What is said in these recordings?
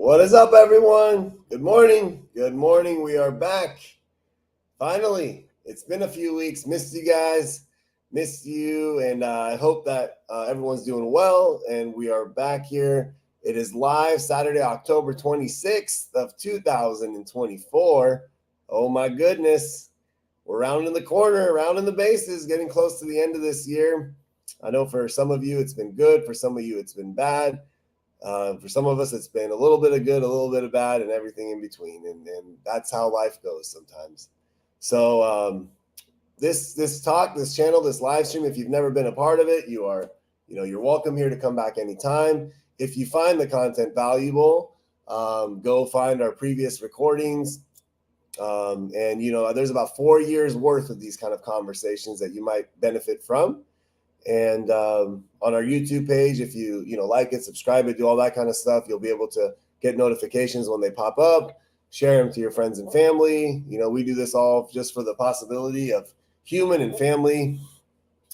What is up, everyone? Good morning. Good morning. We are back. Finally, it's been a few weeks. Missed you guys. Missed you. And I hope that everyone's doing well. And we are back here. It is live Saturday, October 26th of 2024. Oh, my goodness. We're rounding the corner, rounding the bases, getting close to the end of this year. I know for some of you, it's been good. For some of you, it's been bad. For some of us, it's been a little bit of good, a little bit of bad, and everything in between. And that's how life goes sometimes. So this talk, this channel, this live stream, if you've never been a part of it, you're welcome here to come back anytime. If you find the content valuable, go find our previous recordings. And there's about 4 years worth of these kind of conversations that you might benefit from. And on our YouTube page, if you like it, subscribe it, do all that kind of stuff, you'll be able to get notifications when they pop up, share them to your friends and family. We do this all just for the possibility of human and family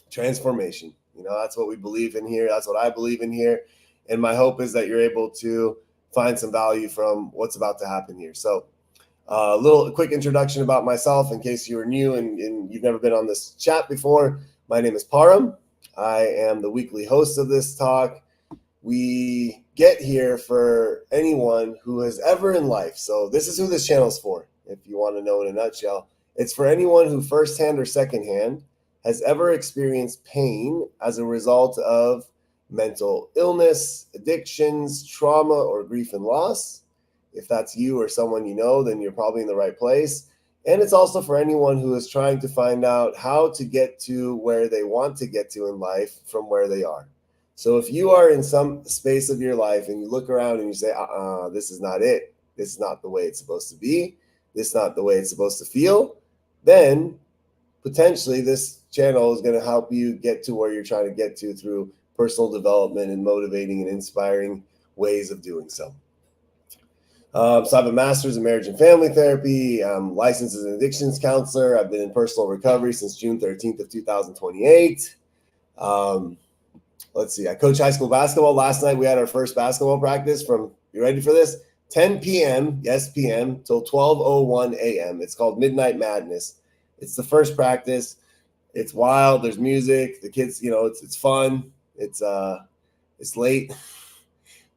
transformation. That's what we believe in here. That's what I believe in here. And my hope is that you're able to find some value from what's about to happen here. So a quick introduction about myself in case you are new and you've never been on this chat before. My name is Param. I am the weekly host of this talk. We get here for anyone who has ever in life. So this is who this channel is for, if you want to know in a nutshell. It's for anyone who firsthand or secondhand has ever experienced pain as a result of mental illness, addictions, trauma, or grief and loss. If that's you or someone you know, then you're probably in the right place. And it's also for anyone who is trying to find out how to get to where they want to get to in life from where they are. So if you are in some space of your life and you look around and you say, this is not it. This is not the way it's supposed to be. This is not the way it's supposed to feel. Then potentially this channel is going to help you get to where you're trying to get to through personal development and motivating and inspiring ways of doing so. So I have a master's in marriage and family therapy. I'm licensed as an addictions counselor. I've been in personal recovery since June 13th of 2028. Let's see. I coach high school basketball. Last night we had our first basketball practice from, you ready for this? 10 p.m., yes, p.m., till 12:01 a.m. It's called Midnight Madness. It's the first practice. It's wild. There's music. The kids, it's fun. It's late,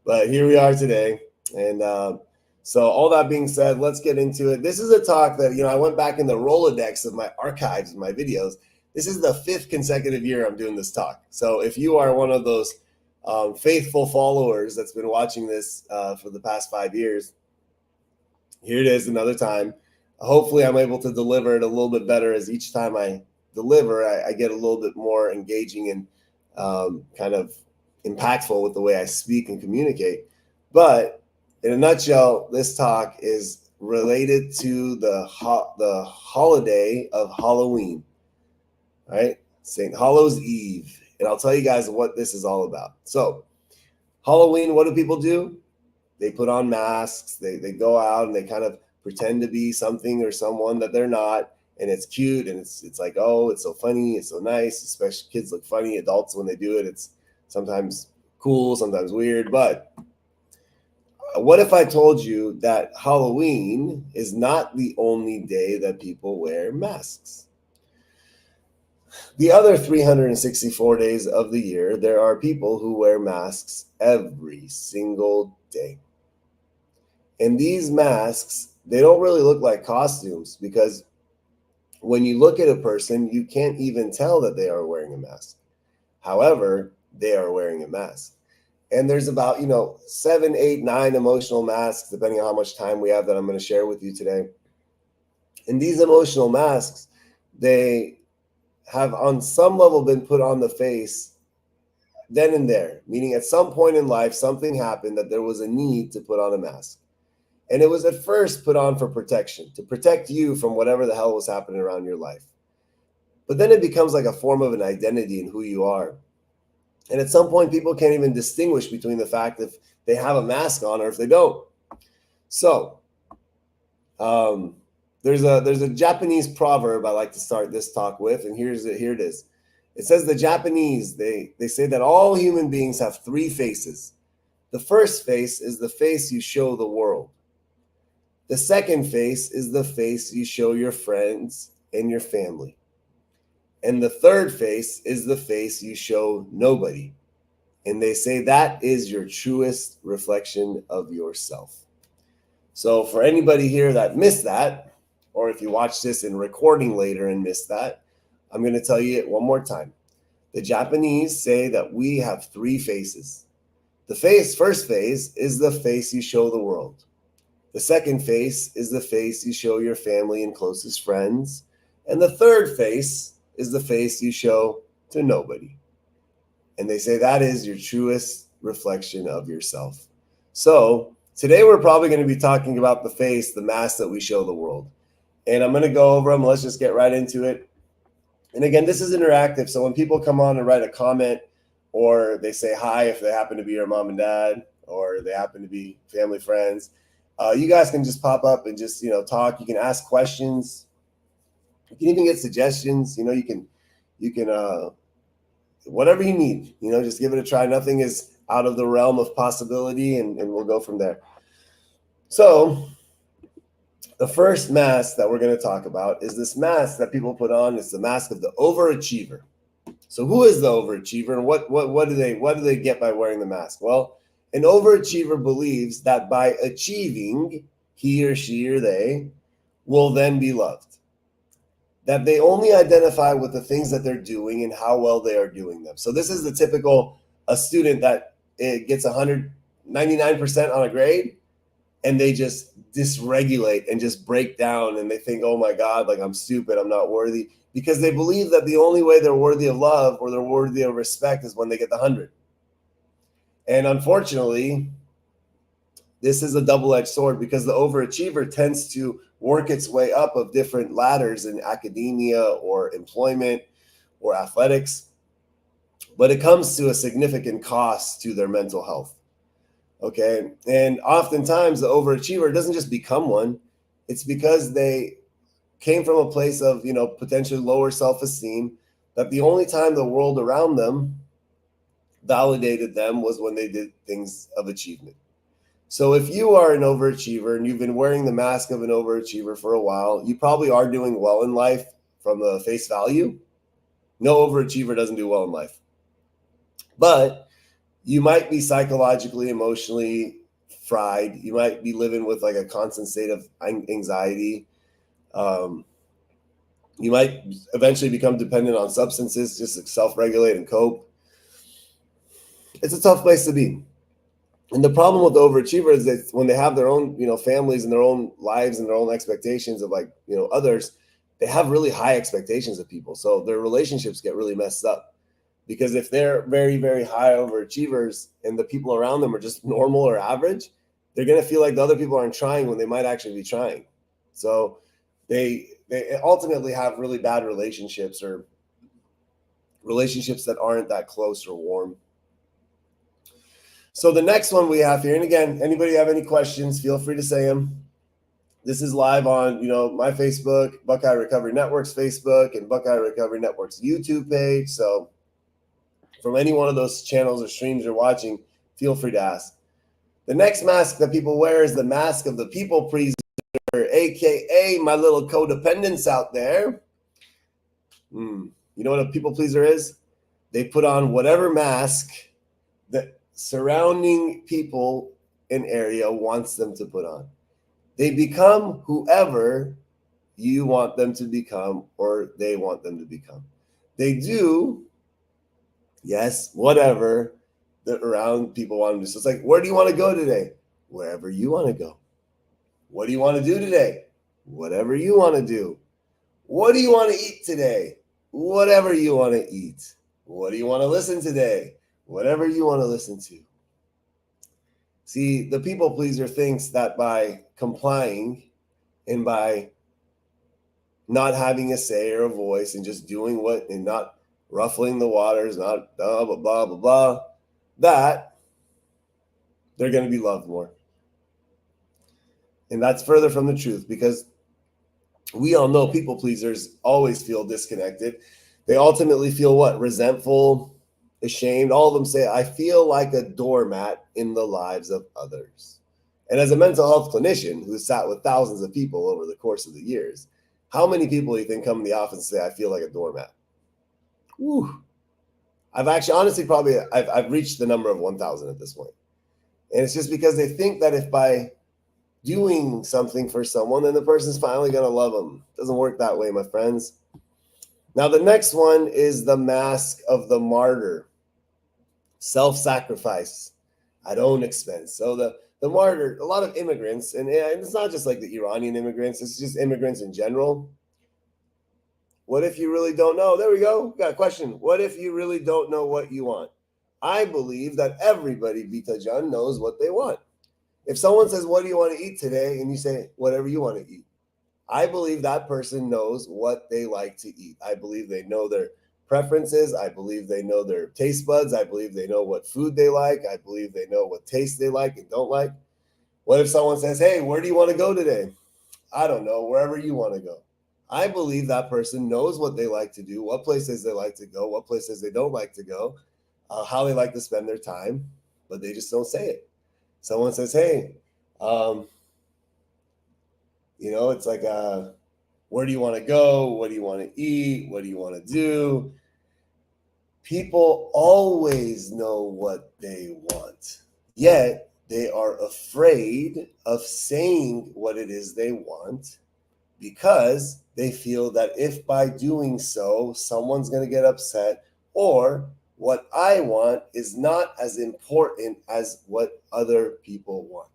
but here we are today. And so all that being said, let's get into it. This is a talk that, I went back in the Rolodex of my archives and my videos. This is the 5th consecutive year I'm doing this talk. So if you are one of those faithful followers that's been watching this for the past 5 years, here it is another time. Hopefully I'm able to deliver it a little bit better as each time I deliver, I get a little bit more engaging and kind of impactful with the way I speak and communicate. But in a nutshell, this talk is related to the holiday of Halloween, right? St. Hallows Eve. And I'll tell you guys what this is all about. So Halloween, what do people do? They put on masks. They go out and they kind of pretend to be something or someone that they're not. And it's cute. And it's like, oh, it's so funny. It's so nice. Especially kids look funny. Adults, when they do it, it's sometimes cool, sometimes weird. But what if I told you that Halloween is not the only day that people wear masks? The other 364 days of the year, there are people who wear masks every single day. And these masks, they don't really look like costumes, because when you look at a person, you can't even tell that they are wearing a mask. However, they are wearing a mask. And there's about, 7, 8, 9 emotional masks, depending on how much time we have, that I'm going to share with you today. And these emotional masks, they have on some level been put on the face then and there, meaning at some point in life, something happened that there was a need to put on a mask. And it was at first put on for protection, to protect you from whatever the hell was happening around your life. But then it becomes like a form of an identity in who you are. And at some point, people can't even distinguish between the fact if they have a mask on or if they don't. So there's a Japanese proverb I like to start this talk with, and here it is. It says the Japanese, they say that all human beings have 3 faces. The first face is the face you show the world. The second face is the face you show your friends and your family. And the third face is the face you show nobody. And they say that is your truest reflection of yourself. So for anybody here that missed that, or if you watch this in recording later and missed that, I'm going to tell you it one more time. The Japanese say that we have three faces. The first face is the face you show the world. The second face is the face you show your family and closest friends. And the third face is the face you show to nobody. And they say that is your truest reflection of yourself. So today we're probably going to be talking about the face, the mask that we show the world. And I'm going to go over them. Let's just get right into it. And again, this is interactive. So when people come on and write a comment, or they say hi if they happen to be your mom and dad, or they happen to be family friends, you guys can just pop up and just, talk. You can ask questions. You can even get suggestions. You can whatever you need, just give it a try. Nothing is out of the realm of possibility, and we'll go from there. So the first mask that we're going to talk about is this mask that people put on. It's the mask of the overachiever. So who is the overachiever, and what do they get by wearing the mask? Well, an overachiever believes that by achieving, he or she or they will then be loved. That they only identify with the things that they're doing and how well they are doing them. So this is the typical a student that gets 199% on a grade, and they just dysregulate and just break down, and they think, oh my God, like I'm stupid, I'm not worthy, because they believe that the only way they're worthy of love or they're worthy of respect is when they get the 100. And unfortunately, this is a double-edged sword, because the overachiever tends to work its way up of different ladders in academia or employment or athletics, but it comes to a significant cost to their mental health. Okay. And oftentimes the overachiever doesn't just become one. It's because they came from a place of, potentially lower self-esteem, that the only time the world around them validated them was when they did things of achievement. So if you are an overachiever and you've been wearing the mask of an overachiever for a while, you probably are doing well in life from the face value. No overachiever doesn't do well in life. But you might be psychologically, emotionally fried. You might be living with like a constant state of anxiety. You might eventually become dependent on substances just to self-regulate and cope. It's a tough place to be. And the problem with the overachiever is that when they have their own, families and their own lives and their own expectations of others, they have really high expectations of people. So their relationships get really messed up. Because if they're very, very high overachievers and the people around them are just normal or average, they're going to feel like the other people aren't trying when they might actually be trying. So they ultimately have really bad relationships, or relationships that aren't that close or warm. So the next one we have here, and again, anybody have any questions, feel free to say them. This is live on, my Facebook, Buckeye Recovery Network's Facebook, and Buckeye Recovery Network's YouTube page. So from any one of those channels or streams you're watching, feel free to ask. The next mask that people wear is the mask of the people pleaser, aka my little codependents out there. You know what a people pleaser is? They put on whatever mask that surrounding people in area wants them to put on. They become whoever you want them to become, or they want them to become. They do, yes, whatever the around people want them to do. So it's like, where do you want to go today? Wherever you want to go. What do you want to do today? Whatever you want to do. What do you want to eat today? Whatever you want to eat. What do you want to listen today? Whatever you want to listen to. See, the people pleaser thinks that by complying and by not having a say or a voice and just doing what, and not ruffling the waters, not blah, blah, blah, blah, blah, that they're going to be loved more. And that's further from the truth, because we all know people pleasers always feel disconnected. They ultimately feel what? Resentful, ashamed. All of them say, I feel like a doormat in the lives of others. And as a mental health clinician who's sat with thousands of people over the course of the years, how many people do you think come in the office and say, I feel like a doormat? Whew. I've actually, honestly, probably, I've reached the number of 1,000 at this point. And it's just because they think that if by doing something for someone, then the person's finally going to love them. It doesn't work that way, my friends. Now, the next one is the mask of the martyr. Self-sacrifice at own expense. So the martyr, a lot of immigrants, and it's not just like the Iranian immigrants, it's just immigrants in general. What if you really don't know? There we go. Got a question. What if you really don't know what you want? I believe that everybody, Vita Jan, knows what they want. If someone says, what do you want to eat today? And you say, whatever you want to eat. I believe that person knows what they like to eat. I believe they know their preferences. I believe they know their taste buds. I believe they know what food they like. I believe they know what taste they like and don't like. What if someone says, hey, where do you want to go today? I don't know, wherever you want to go. I believe that person knows what they like to do, what places they like to go, what places they don't like to go, how they like to spend their time, but they just don't say it. Someone says, hey, it's like, where do you want to go? What do you want to eat? What do you want to do? People always know what they want, yet they are afraid of saying what it is they want because they feel that if by doing so, someone's going to get upset, or what I want is not as important as what other people want.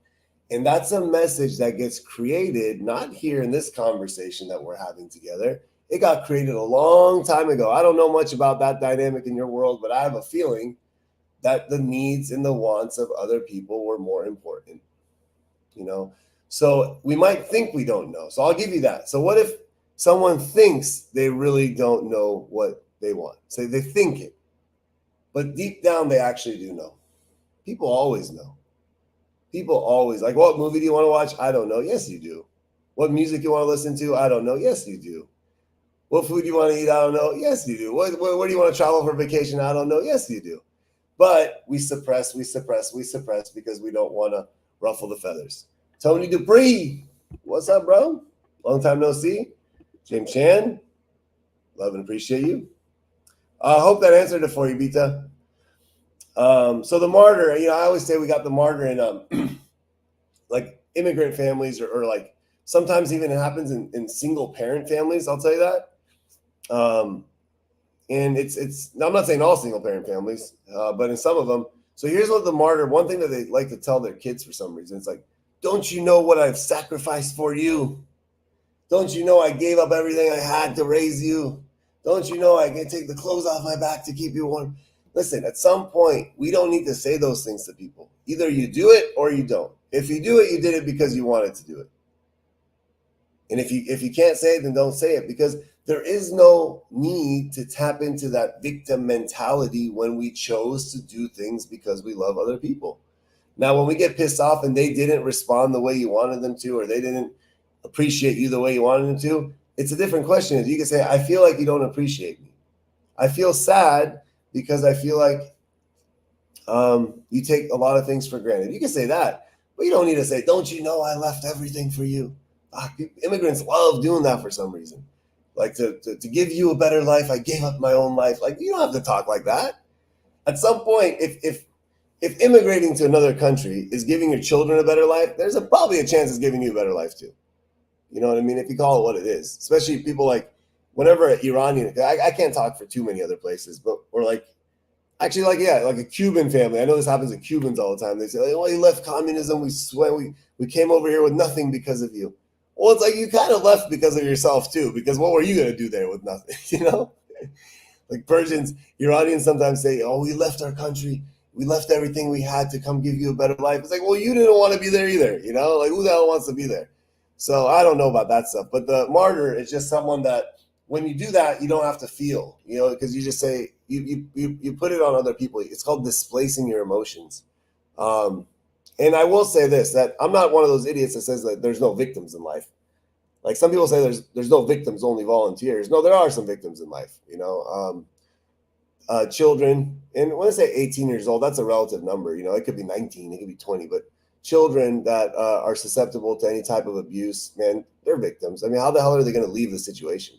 And that's a message that gets created, not here in this conversation that we're having together. It got created a long time ago. I don't know much about that dynamic in your world, but I have a feeling that the needs and the wants of other people were more important, So we might think we don't know. So I'll give you that. So what if someone thinks they really don't know what they want? Say they think it, but deep down they actually do know. People always know. People always like, what movie do you want to watch? I don't know. Yes, you do. What music you want to listen to? I don't know. Yes, you do. What food you want to eat? I don't know. Yes, you do. Where do you want to travel for vacation? I don't know. Yes, you do. But we suppress because we don't want to ruffle the feathers. Tony Dupree, what's up, bro? Long time no see. James Chan, love and appreciate you. I hope that answered it for you, Bita. So the martyr, I always say we got the martyr in like immigrant families or like sometimes even it happens in single parent families. I'll tell you that. And it's I'm not saying all single parent families, but in some of them. So here's what the martyr, one thing that they like to tell their kids for some reason, it's like, don't you know what I've sacrificed for you? Don't you know I gave up everything I had to raise you? Don't you know I can take the clothes off my back to keep you warm? Listen, at some point, we don't need to say those things to people. Either you do it or you don't. If you do it, you did it because you wanted to do it. And if you can't say it, then don't say it, because there is no need to tap into that victim mentality when we chose to do things because we love other people. Now, when we get pissed off and they didn't respond the way you wanted them to, or they didn't appreciate you the way you wanted them to, it's a different question. You can say, I feel like you don't appreciate me. I feel sad because I feel like you take a lot of things for granted. You can say that, but you don't need to say, don't you know I left everything for you? Immigrants love doing that for some reason. Like to give you a better life, I gave up my own life. Like, you don't have to talk like that. At some point, if immigrating to another country is giving your children a better life, there's probably a chance it's giving you a better life too. You know what I mean? If you call it what it is, especially people like, whenever Iranian, I can't talk for too many other places, but we're like, actually, like a Cuban family. I know this happens to Cubans all the time. They say, like, well, you left communism. We came over here with nothing because of you. Well, it's like you kind of left because of yourself too, because what were you going to do there with nothing, Like Persians, Iranians sometimes say, oh, we left our country. We left everything we had to come give you a better life. It's like, well, you didn't want to be there either, Like, who the hell wants to be there? So I don't know about that stuff. But the martyr is just someone that when you do that, you don't have to feel, because you just say, you put it on other people. It's called displacing your emotions. And I will say this, that I'm not one of those idiots that says that there's no victims in life. Like some people say there's no victims, only volunteers. No, there are some victims in life, children, and when I say 18 years old, that's a relative number. You know, it could be 19, it could be 20, but children that are susceptible to any type of abuse, man, they're victims. I mean, how the hell are they going to leave the situation,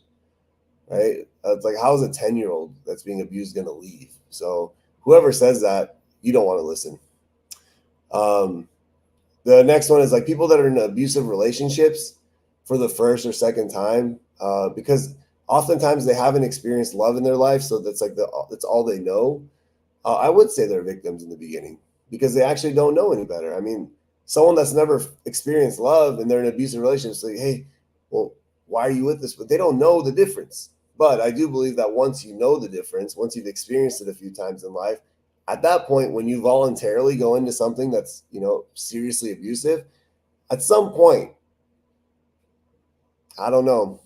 right? It's like, how is a 10-year-old that's being abused going to leave? So whoever says that, you don't want to listen. The next one is like people that are in abusive relationships for the first or second time, because oftentimes they haven't experienced love in their life, so that's like that's all they know. I would say they're victims in the beginning because they actually don't know any better. I mean, someone that's never experienced love and they're in an abusive relationship, it's like, hey, well, why are you with this? But they don't know the difference. But I do believe that once you know the difference, once you've experienced it a few times in life, at that point, when you voluntarily go into something that's, you know, seriously abusive, at some point, I don't know,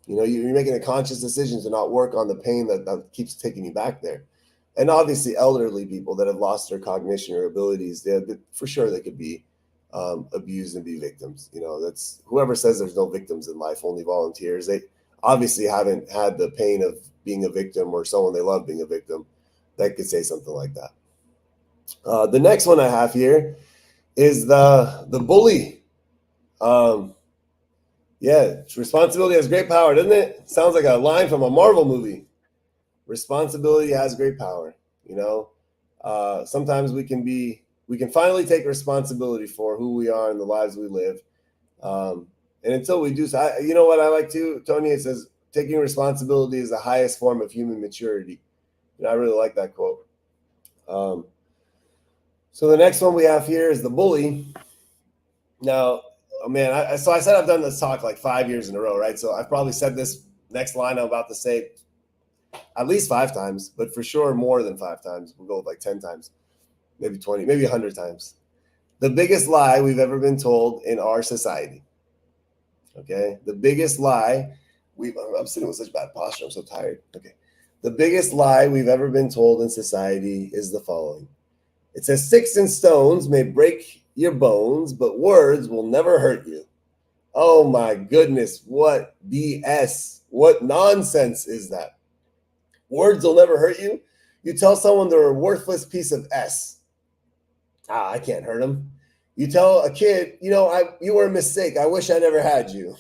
you know, you're making a conscious decision to not work on the pain that keeps taking you back there. And obviously, elderly people that have lost their cognition or abilities, for sure they could be abused and be victims. You know, that's whoever says there's no victims in life, only volunteers. They obviously haven't had the pain of being a victim or someone they love being a victim that could say something like that. The next one I have here is the bully. Yeah, responsibility has great power, doesn't it? Sounds like a line from a Marvel movie. Responsibility has great power. You know, sometimes we can finally take responsibility for who we are and the lives we live. And until we do so, you know what I like too, Tony? It says taking responsibility is the highest form of human maturity. And I really like that quote. So the next one we have here is the bully. Now, oh man, I said I've done this talk like 5 years in a row, right? So I've probably said this next line I'm about to say at least 5 times, but for sure more than 5 times. We'll go with like 10 times, maybe 20, maybe 100 times. The biggest lie we've ever been told in our society. Okay, the biggest lie I'm sitting with such bad posture. I'm so tired. Okay, the biggest lie we've ever been told in society is the following. It says, sticks and stones may break your bones, but words will never hurt you. Oh my goodness, what BS, what nonsense is that? Words will never hurt you? You tell someone they're a worthless piece of S. I can't hurt them. You tell a kid, you know, you were a mistake. I wish I never had you.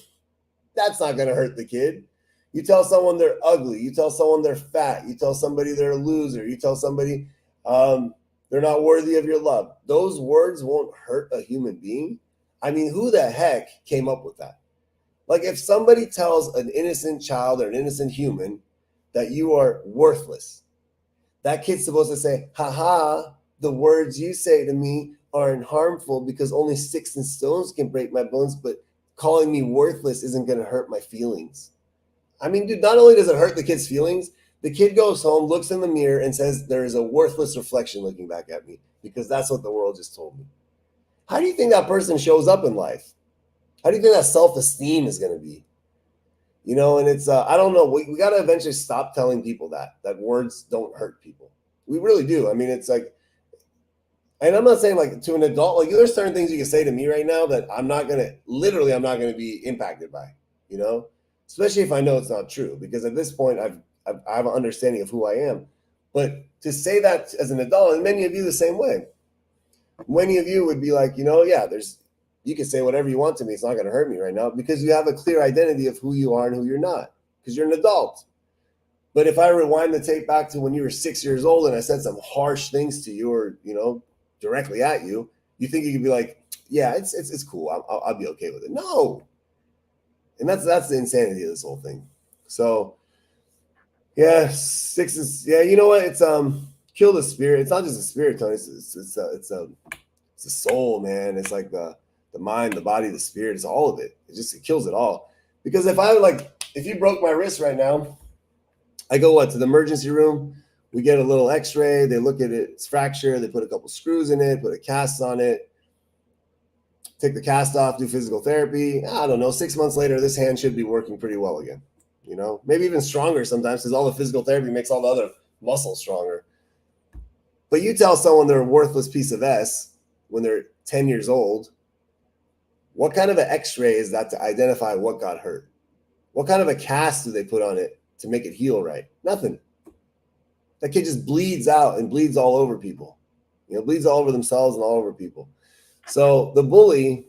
That's not going to hurt the kid. You tell someone they're ugly. You tell someone they're fat. You tell somebody they're a loser. You tell somebody they're not worthy of your love. Those words won't hurt a human being. I mean, who the heck came up with that? Like, if somebody tells an innocent child or an innocent human that you are worthless, that kid's supposed to say, haha, the words you say to me aren't harmful because only sticks and stones can break my bones, but calling me worthless isn't going to hurt my feelings. I mean, dude, not only does it hurt the kid's feelings, the kid goes home, looks in the mirror, and says, there is a worthless reflection looking back at me because that's what the world just told me. How do you think that person shows up in life? How do you think that self-esteem is going to be? You know, and it's, I don't know. We got to eventually stop telling people that words don't hurt people. We really do. I mean, it's like, and I'm not saying like to an adult, like there's certain things you can say to me right now that I'm not going to be impacted by, you know, especially if I know it's not true, because at this point I have an understanding of who I am. But to say that as an adult, and many of you the same way, many of you would be like, you know, yeah, you can say whatever you want to me. It's not going to hurt me right now because you have a clear identity of who you are and who you're not, because you're an adult. But if I rewind the tape back to when you were 6 years old and I said some harsh things to you or, you know, directly at you, you think you could be like, yeah, it's cool. I'll be okay with it. No. And that's the insanity of this whole thing. So yeah, 6 is, yeah, you know what? It's kill the spirit. It's not just a spirit, Tony. It's a soul, man. It's like the mind, the body, the spirit. It's all of it. It kills it all. Because if you broke my wrist right now, I go to the emergency room. We get a little X-ray. They look at it. It's fractured. They put a couple screws in it, put a cast on it, take the cast off, do physical therapy. I don't know. 6 months later, this hand should be working pretty well again. You know, maybe even stronger sometimes because all the physical therapy makes all the other muscles stronger. But you tell someone they're a worthless piece of S when they're 10 years old, what kind of an X-ray is that to identify what got hurt? What kind of a cast do they put on it to make it heal right? Nothing. That kid just bleeds out and bleeds all over people. Bleeds all over themselves and all over people. So the bully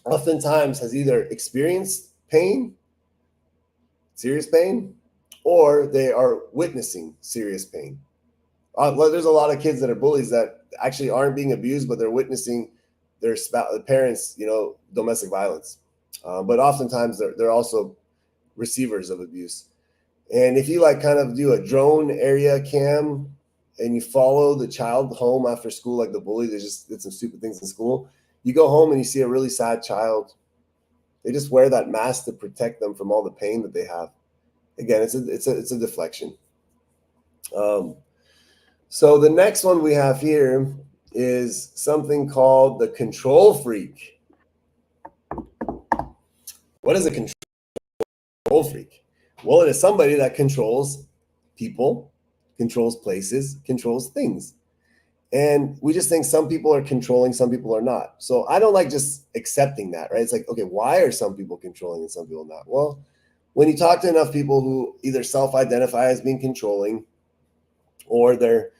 oftentimes has either experienced pain, serious pain, or they are witnessing serious pain. Well, there's a lot of kids that are bullies that actually aren't being abused, but they're witnessing their parents, domestic violence. But oftentimes they're also receivers of abuse. And if you kind of do a drone area cam and you follow the child home after school, like the bully, they just did some stupid things in school. You go home and you see a really sad child. They just wear that mask to protect them from all the pain that they have. Again, it's a deflection. So the next one we have here is something called the control freak. What is a control freak? Well, it is somebody that controls people, controls places, controls things. And we just think some people are controlling, some people are not. So I don't like just accepting that, right? It's like, okay, why are some people controlling and some people not? Well, when you talk to enough people who either self-identify as being controlling, or they're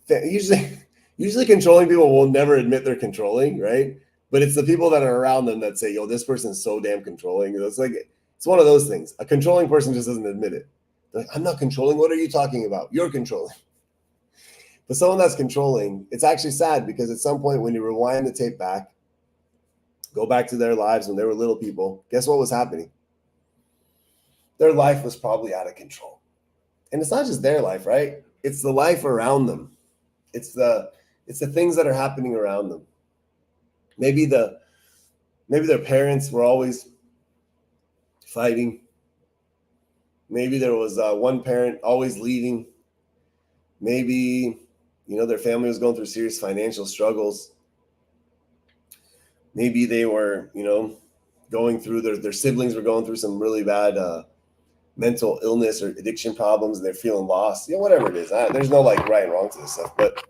usually controlling people will never admit they're controlling, right? But it's the people that are around them that say, yo, this person's so damn controlling. It's one of those things. A controlling person just doesn't admit it. They're like, I'm not controlling. What are you talking about? You're controlling. But someone that's controlling, it's actually sad, because at some point when you rewind the tape back, go back to their lives when they were little people, guess what was happening? Their life was probably out of control. And it's not just their life, right? It's the life around them. It's the things that are happening around them. Maybe their parents were always fighting. Maybe there was one parent always leaving. Maybe, their family was going through serious financial struggles. Maybe they were, going through, their siblings were going through some really bad mental illness or addiction problems, and they're feeling lost. Whatever it is. There's no right and wrong to this stuff. But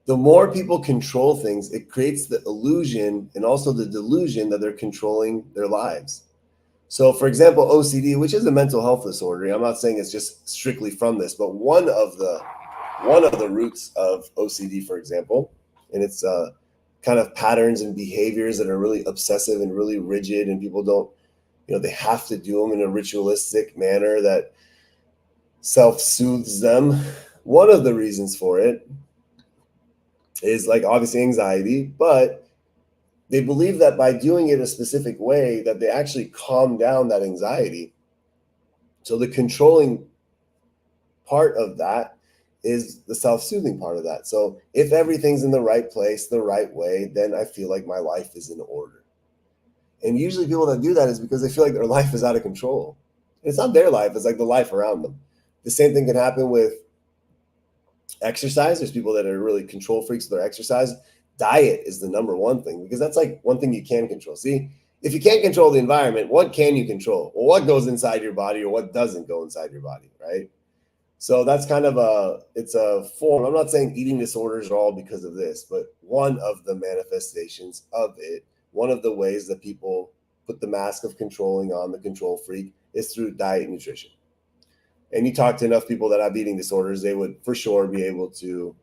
the more people control things, it creates the illusion and also the delusion that they're controlling their lives. So, for example, OCD, which is a mental health disorder. I'm not saying it's just strictly from this, but one of the roots of OCD, for example, and it's kind of patterns and behaviors that are really obsessive and really rigid, and people don't, they have to do them in a ritualistic manner that self-soothes them. One of the reasons for it is obviously anxiety, but they believe that by doing it a specific way that they actually calm down that anxiety. So the controlling part of that is the self-soothing part of that. So if everything's in the right place, the right way, then I feel like my life is in order. And usually people that do that is because they feel like their life is out of control. And it's not their life, it's the life around them. The same thing can happen with exercise. There's people that are really control freaks with their exercise. Diet is the number one thing, because that's one thing you can control. See, if you can't control the environment, what can you control? Well, what goes inside your body or what doesn't go inside your body, right? So that's kind of it's a form. I'm not saying eating disorders are all because of this, but one of the manifestations of it, one of the ways that people put the mask of controlling on the control freak is through diet and nutrition. And you talk to enough people that have eating disorders, they would for sure be able to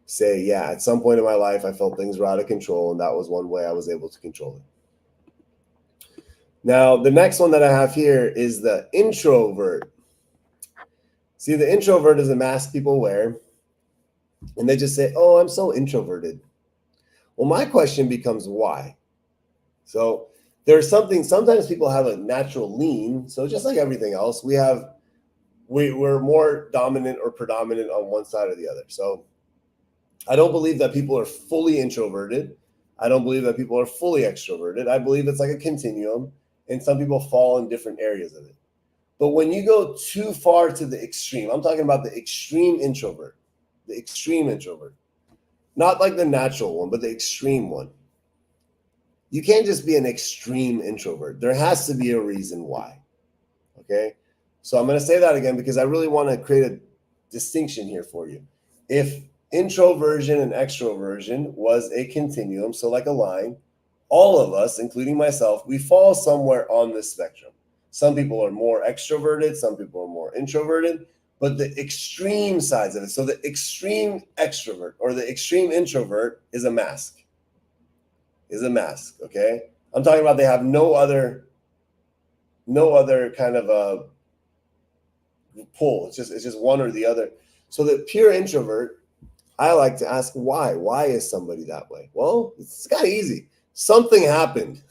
say, yeah, at some point in my life, I felt things were out of control, and that was one way I was able to control it. Now, the next one that I have here is the introvert. See, the introvert is a mask people wear, and they just say, oh, I'm so introverted. Well, my question becomes why? So there's sometimes people have a natural lean. So just like everything else, we're more dominant or predominant on one side or the other. So I don't believe that people are fully introverted. I don't believe that people are fully extroverted. I believe it's like a continuum, and some people fall in different areas of it. But when you go too far to the extreme, I'm talking about the extreme introvert, not like the natural one, but the extreme one. You can't just be an extreme introvert. There has to be a reason why. Okay. So I'm going to say that again, because I really want to create a distinction here for you. If introversion and extroversion was a continuum, so like a line, all of us, including myself, we fall somewhere on this spectrum. Some people are more extroverted, some people are more introverted, but the extreme sides of it. So the extreme extrovert or the extreme introvert is a mask. Okay? I'm talking about they have no other kind of a pull. It's just one or the other. So the pure introvert, I like to ask why. Why is somebody that way? Well, it's kind of easy. Something happened.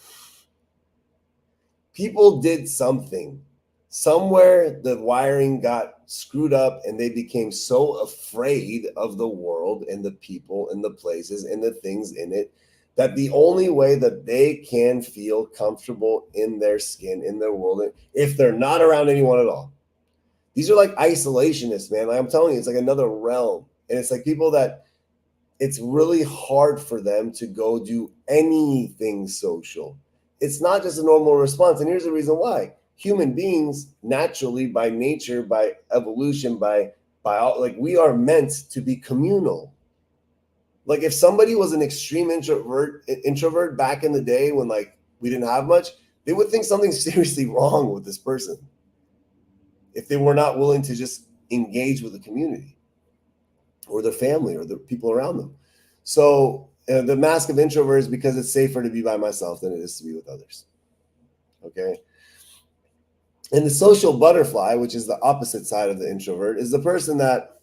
People did something. Somewhere the wiring got screwed up and they became so afraid of the world and the people and the places and the things in it that the only way that they can feel comfortable in their skin, in their world, if they're not around anyone at all. These are like isolationists, man. Like I'm telling you, it's like another realm. And it's like people that it's really hard for them to go do anything social. It's not just a normal response. And here's the reason why. Human beings, naturally, by nature, by evolution, by like we are meant to be communal. Like if somebody was an extreme introvert back in the day when like we didn't have much, they would think something's seriously wrong with this person if they were not willing to just engage with the community or their family or the people around them. So the mask of introvert is because it's safer to be by myself than it is to be with others. Okay. And the social butterfly, which is the opposite side of the introvert, is the person that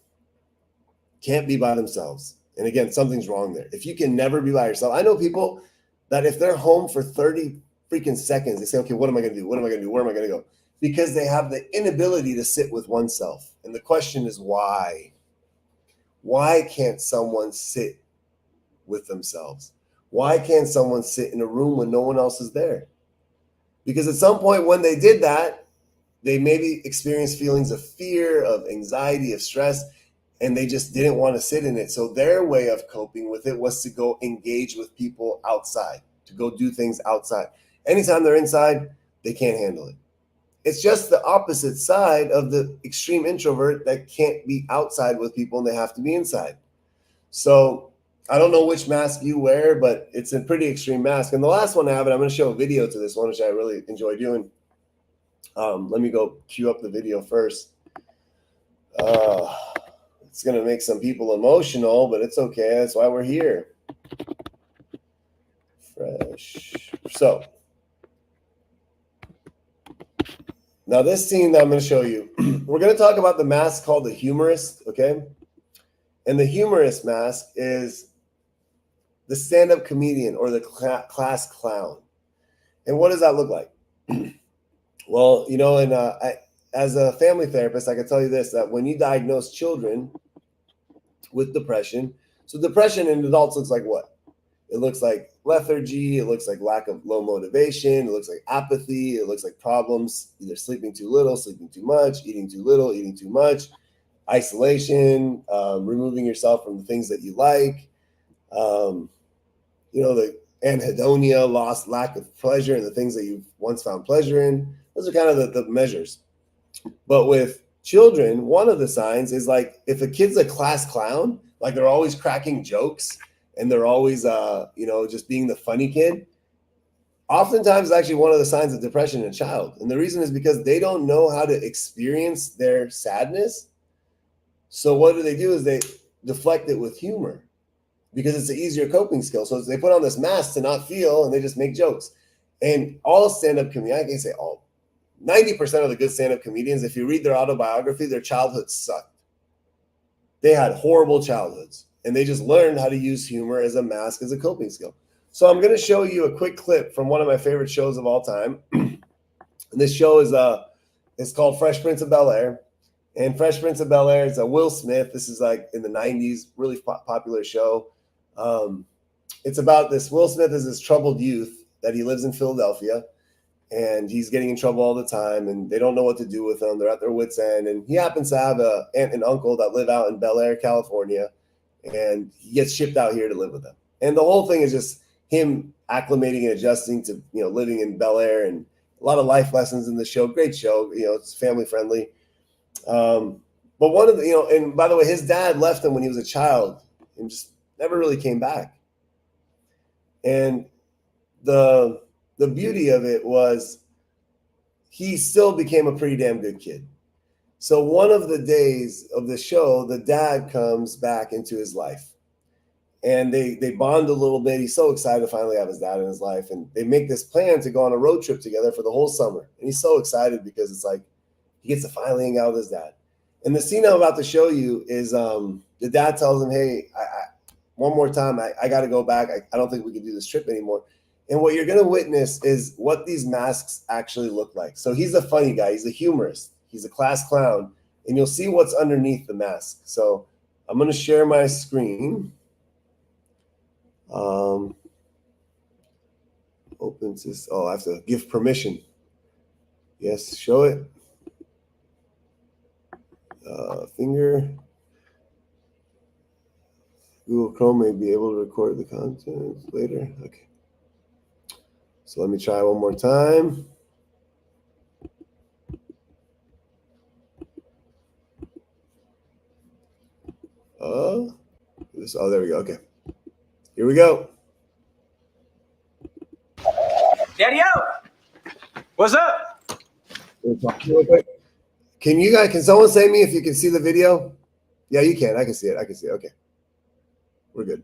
can't be by themselves. And again, something's wrong there. If you can never be by yourself, I know people that if they're home for 30 freaking seconds, they say, okay, what am I going to do? What am I going to do? Where am I going to go? Because they have the inability to sit with oneself. And the question is why? Why can't someone sit with themselves? Why can't someone sit in a room when no one else is there? Because at some point when they did that, they maybe experienced feelings of fear, of anxiety, of stress, and they just didn't want to sit in it. So their way of coping with it was to go engage with people outside, to go do things outside. Anytime they're inside, they can't handle it. It's just the opposite side of the extreme introvert that can't be outside with people and they have to be inside. So I don't know which mask you wear, but it's a pretty extreme mask. And the last one I have, and I'm going to show a video to this one, which I really enjoy doing. Let me go cue up the video first. It's going to make some people emotional, but it's okay. That's why we're here. Fresh. So now this scene that I'm going to show you, we're going to talk about the mask called the Humorist, okay? And the Humorist mask is the stand-up comedian or the class clown. And what does that look like? Well, you know, and as a family therapist, I can tell you this, that when you diagnose children with depression, so depression in adults looks like what? It looks like lethargy, it looks like lack of low motivation, it looks like apathy, it looks like problems, either sleeping too little, sleeping too much, eating too little, eating too much, isolation, removing yourself from the things that you like, you know, the anhedonia, lost lack of pleasure in the things that you once found pleasure in. Those are kind of the measures. But with children, one of the signs is like if a kid's a class clown, like they're always cracking jokes and they're always, you know, just being the funny kid. Oftentimes, it's actually one of the signs of depression in a child. And the reason is because they don't know how to experience their sadness. So what do? Is they deflect it with humor because it's an easier coping skill. So they put on this mask to not feel and they just make jokes. And all stand-up comedians, I can say all, 90% of the good stand-up comedians, if you read their autobiography, their childhood sucked. They had horrible childhoods and they just learned how to use humor as a mask, as a coping skill. So I'm going to show you a quick clip from one of my favorite shows of all time. And this show is it's called Fresh Prince of Bel-Air. And Fresh Prince of Bel-Air is a Will Smith. This is like in the 90s, really popular show. It's about this Will Smith is this troubled youth that he lives in Philadelphia. And he's getting in trouble all the time, and they don't know what to do with him. They're at their wits' end, and he happens to have an aunt and uncle that live out in Bel Air, California, and he gets shipped out here to live with them. And the whole thing is just him acclimating and adjusting to, you know, living in Bel Air, and a lot of life lessons in the show. Great show, you know, it's family friendly. But one of the, you know, and by the way, his dad left him when he was a child and just never really came back. And the beauty of it was he still became a pretty damn good kid. So one of the days of the show, the dad comes back into his life. And they bond a little bit. He's so excited to finally have his dad in his life. And they make this plan to go on a road trip together for the whole summer. And he's so excited because it's like he gets to finally hang out with his dad. And the scene I'm about to show you is the dad tells him, hey, one more time, I got to go back. I don't think we can do this trip anymore. And what you're going to witness is what these masks actually look like. So he's the funny guy. He's the humorist. He's a class clown. And you'll see what's underneath the mask. So I'm going to share my screen. Opens this. Oh, I have to give permission. Yes, show it. Finger. Google Chrome may be able to record the content later. Okay. So let me try one more time. Oh, there we go. Okay. Here we go. Daddy-o! What's up? Can someone say me if you can see the video? Yeah, you can. I can see it. Okay. We're good.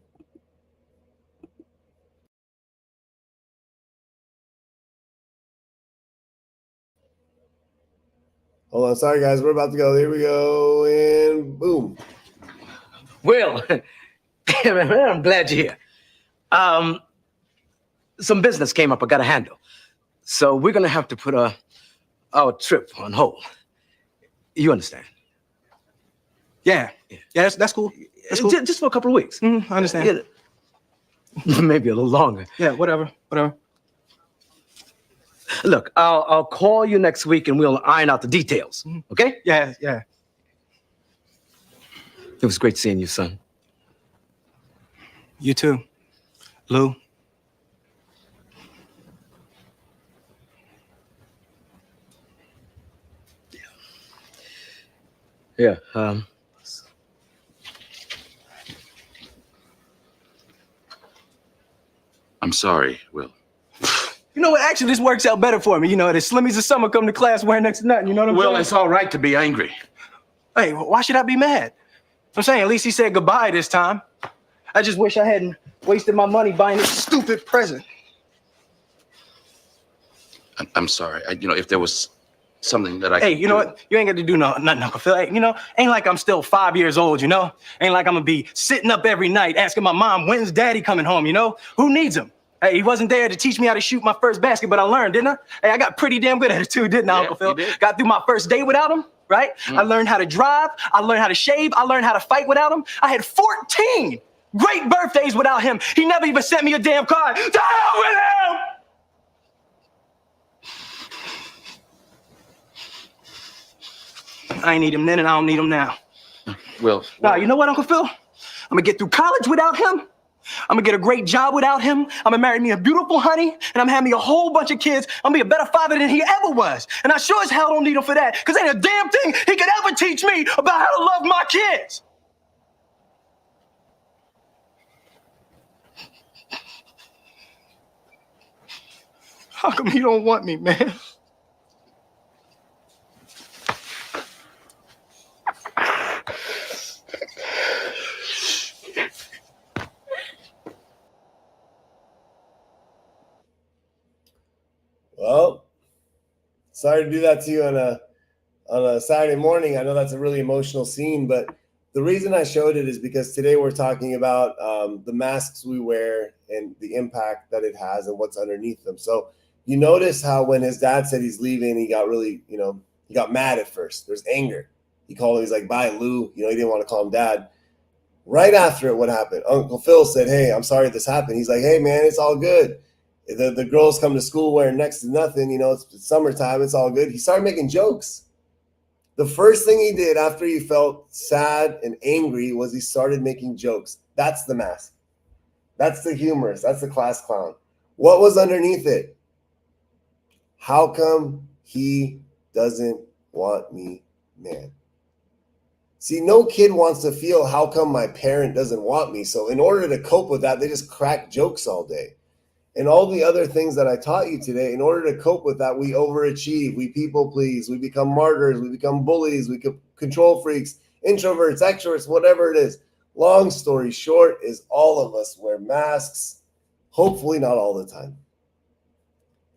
Hold on. Sorry, guys. We're about to go. Here we go. And boom. Will, I'm glad you're here. Some business came up I got to handle. So we're going to have to put our trip on hold. You understand? Yeah, that's cool. That's cool. Just for a couple of weeks. I understand. Yeah. Maybe a little longer. Yeah, whatever. Look, I'll call you next week and we'll iron out the details. Okay? Yeah. It was great seeing you, son. You too, Lou. Yeah. I'm sorry, Will. You know what? Actually, this works out better for me. You know, the Slimmies of summer come to class wearing next to nothing. You know what I'm saying? Will, it's all right to be angry. Hey, why should I be mad? I'm saying at least he said goodbye this time. I just wish I hadn't wasted my money buying this stupid present. I'm sorry. If there was something that I Hey, could you know do. what? You ain't got to do nothing, Uncle Phil. Hey, ain't like I'm still 5 years old, you know? Ain't like I'm gonna be sitting up every night asking my mom, when's daddy coming home, you know? Who needs him? Hey, he wasn't there to teach me how to shoot my first basket, but I learned, didn't I? Hey, I got pretty damn good at it too, didn't I, Yeah, Uncle Phil? you did. Got through my first day without him, right? I learned how to drive. I learned how to shave. I learned how to fight without him. I had 14 great birthdays without him. He never even sent me a damn card. To hell with him! I ain't need him then, and I don't need him now. Will. Nah, you know what, Uncle Phil? I'm gonna get through college without him. I'm gonna get a great job without him. I'm gonna marry me a beautiful honey, and I'm gonna have me a whole bunch of kids. I'm gonna be a better father than he ever was. And I sure as hell don't need him for that, because ain't a damn thing he could ever teach me about how to love my kids. How come he don't want me, man? Well, sorry to do that to you on a Saturday morning. I know that's a really emotional scene, but the reason I showed it is because today we're talking about the masks we wear and the impact that it has and what's underneath them. So you notice how when his dad said he's leaving, he got really, he got mad at first. There's anger. He called him, he's like, bye, Lou. He didn't want to call him dad. Right after it, what happened? Uncle Phil said, hey, I'm sorry this happened. He's like, hey, man, it's all good. The girls come to school wearing next to nothing. It's summertime. It's all good. He started making jokes. The first thing he did after he felt sad and angry was he started making jokes. That's the mask. That's the humorist. That's the class clown. What was underneath it? How come he doesn't want me, man? See, no kid wants to feel how come my parent doesn't want me. So in order to cope with that, they just crack jokes all day. and all the other things that I taught you today. In order to cope with that, we overachieve, we people please, we become martyrs, we become bullies, we control freaks, introverts, extroverts, whatever it is. Long story short is all of us wear masks, hopefully not all the time.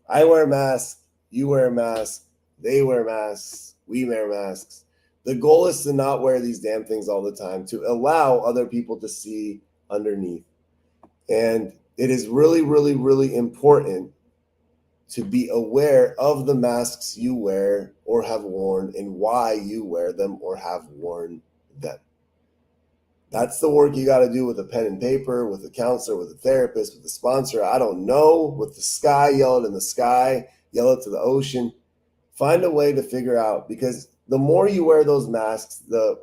I wear a mask, you wear a mask, they wear masks, we wear masks. The goal is to not wear these damn things all the time, to allow other people to see underneath. And it is really, really, really important to be aware of the masks you wear or have worn and why you wear them or have worn them. That's the work you got to do with a pen and paper, with a counselor, with a therapist, with a sponsor. I don't know. With the sky, yell it in the sky, yell it to the ocean. Find a way to figure out, because the more you wear those masks, the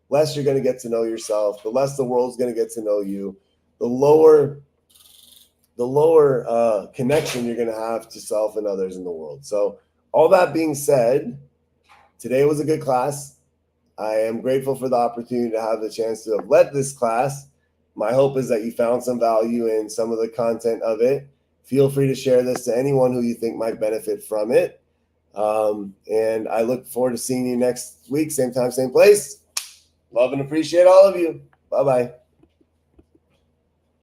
less you're going to get to know yourself, the less the world's going to get to know you, the lower connection you're going to have to self and others in the world. So all that being said, today was a good class. I am grateful for the opportunity to have the chance to have led this class. My hope is that you found some value in some of the content of it. Feel free to share this to anyone who you think might benefit from it. And I look forward to seeing you next week, same time, same place. Love and appreciate all of you. Bye-bye.